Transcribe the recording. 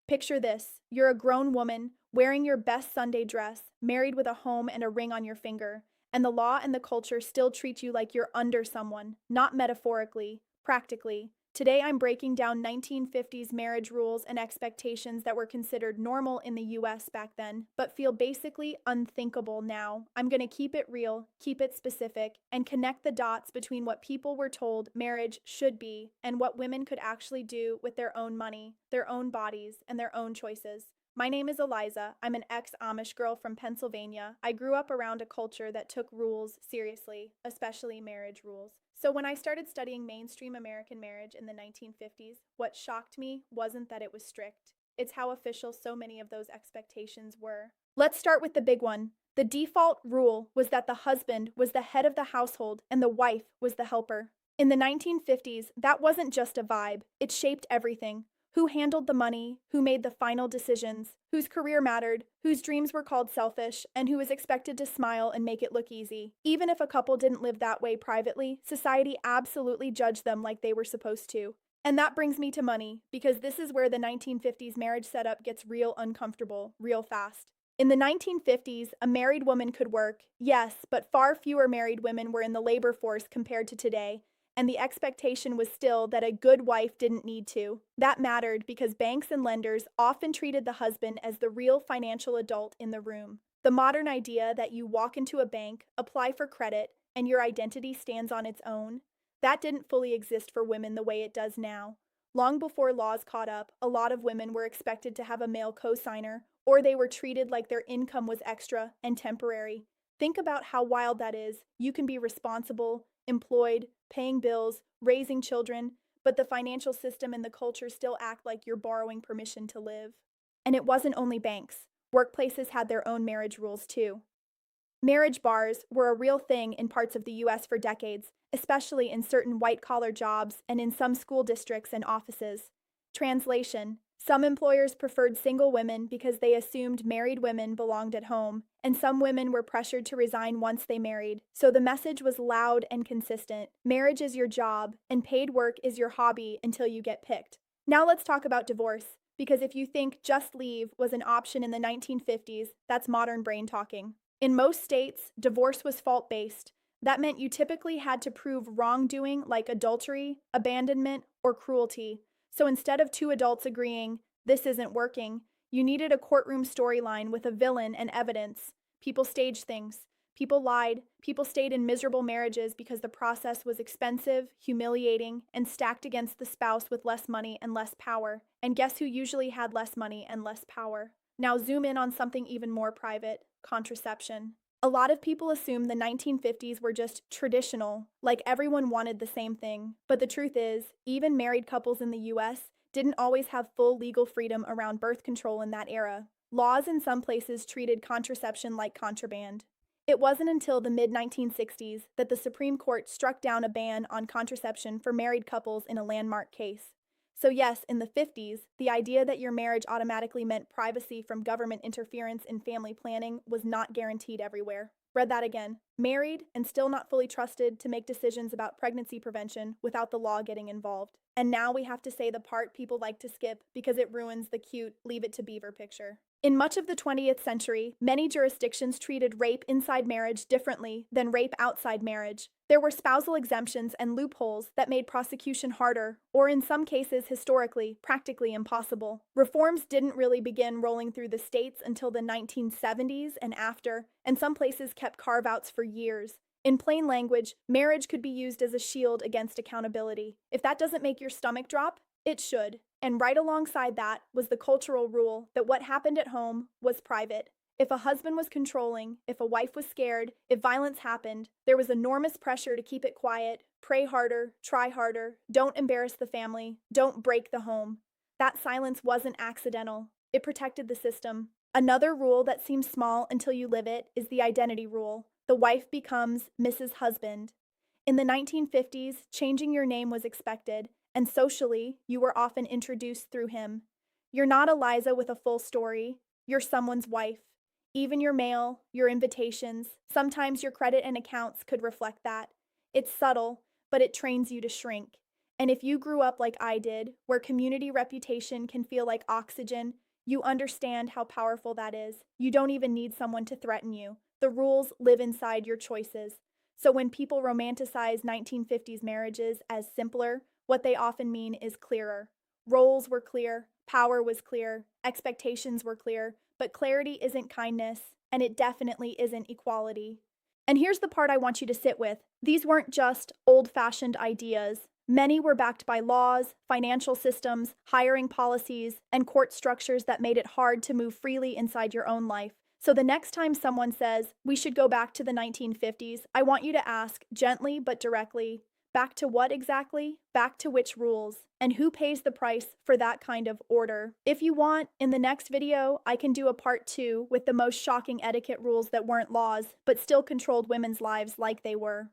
Picture this: you're a grown woman, wearing your best Sunday dress, married with a home and a ring on your finger, and the law and the culture still treat you like you're under someone, not metaphorically, practically. Today I'm breaking down 1950s marriage rules and expectations that were considered normal in the US back then, but feel basically unthinkable now. I'm going to keep it real, keep it specific, and connect the dots between what people were told marriage should be and what women could actually do with their own money, their own bodies, and their own choices. My name is Eliza. I'm an ex-Amish girl from Pennsylvania. I grew up around a culture that took rules seriously, especially marriage rules. So when I started studying mainstream American marriage in the 1950s, what shocked me wasn't that it was strict. It's how official so many of those expectations were. Let's start with the big one. The default rule was that the husband was the head of the household and the wife was the helper. In the 1950s, that wasn't just a vibe, it shaped everything. Who handled the money, who made the final decisions, whose career mattered, whose dreams were called selfish, and who was expected to smile and make it look easy. Even if a couple didn't live that way privately, society absolutely judged them like they were supposed to. And that brings me to money, because this is where the 1950s marriage setup gets real uncomfortable, real fast. In the 1950s, a married woman could work, yes, but far fewer married women were in the labor force compared to today, and the expectation was still that a good wife didn't need to. That mattered because banks and lenders often treated the husband as the real financial adult in the room. The modern idea that you walk into a bank, apply for credit, and your identity stands on its own, that didn't fully exist for women the way it does now. Long before laws caught up, a lot of women were expected to have a male co-signer, or they were treated like their income was extra and temporary. Think about how wild that is. You can be responsible, employed, paying bills, raising children, but the financial system and the culture still act like you're borrowing permission to live. And it wasn't only banks. Workplaces had their own marriage rules too. Marriage bars were a real thing in parts of the US for decades, especially in certain white-collar jobs and in some school districts and offices. Translation: some employers preferred single women because they assumed married women belonged at home, and some women were pressured to resign once they married. So the message was loud and consistent. Marriage is your job, and paid work is your hobby until you get picked. Now let's talk about divorce, because if you think just leave was an option in the 1950s, that's modern brain talking. In most states, divorce was fault-based. That meant you typically had to prove wrongdoing like adultery, abandonment, or cruelty. So instead of two adults agreeing, this isn't working, you needed a courtroom storyline with a villain and evidence. People staged things. People lied. People stayed in miserable marriages because the process was expensive, humiliating, and stacked against the spouse with less money and less power. And guess who usually had less money and less power? Now zoom in on something even more private: contraception. A lot of people assume the 1950s were just traditional, like everyone wanted the same thing. But the truth is, even married couples in the US didn't always have full legal freedom around birth control in that era. Laws in some places treated contraception like contraband. It wasn't until the mid-1960s that the Supreme Court struck down a ban on contraception for married couples in a landmark case. So yes, in the 50s, the idea that your marriage automatically meant privacy from government interference in family planning was not guaranteed everywhere. Read that again. Married and still not fully trusted to make decisions about pregnancy prevention without the law getting involved. And now we have to say the part people like to skip because it ruins the cute Leave It to Beaver picture. In much of the 20th century, many jurisdictions treated rape inside marriage differently than rape outside marriage. There were spousal exemptions and loopholes that made prosecution harder, or in some cases historically, practically impossible. Reforms didn't really begin rolling through the states until the 1970s and after, and some places kept carve-outs for years. In plain language, marriage could be used as a shield against accountability. If that doesn't make your stomach drop, it should. And right alongside that was the cultural rule that what happened at home was private. If a husband was controlling, if a wife was scared, if violence happened, there was enormous pressure to keep it quiet, pray harder, try harder, don't embarrass the family, don't break the home. That silence wasn't accidental. It protected the system. Another rule that seems small until you live it is the identity rule. The wife becomes Mrs. Husband. In the 1950s, changing your name was expected, and socially, you were often introduced through him. You're not Eliza with a full story. You're someone's wife. Even your mail, your invitations, sometimes your credit and accounts could reflect that. It's subtle, but it trains you to shrink. And if you grew up like I did, where community reputation can feel like oxygen, you understand how powerful that is. You don't even need someone to threaten you. The rules live inside your choices. So when people romanticize 1950s marriages as simpler, what they often mean is clearer. Roles were clear, power was clear, expectations were clear, but clarity isn't kindness, and it definitely isn't equality. And here's the part I want you to sit with. These weren't just old fashioned ideas. Many were backed by laws, financial systems, hiring policies, and court structures that made it hard to move freely inside your own life. So the next time someone says, we should go back to the 1950s, I want you to ask gently but directly, back to what exactly? Back to which rules? And who pays the price for that kind of order? If you want, in the next video, I can do a part 2 with the most shocking etiquette rules that weren't laws, but still controlled women's lives like they were.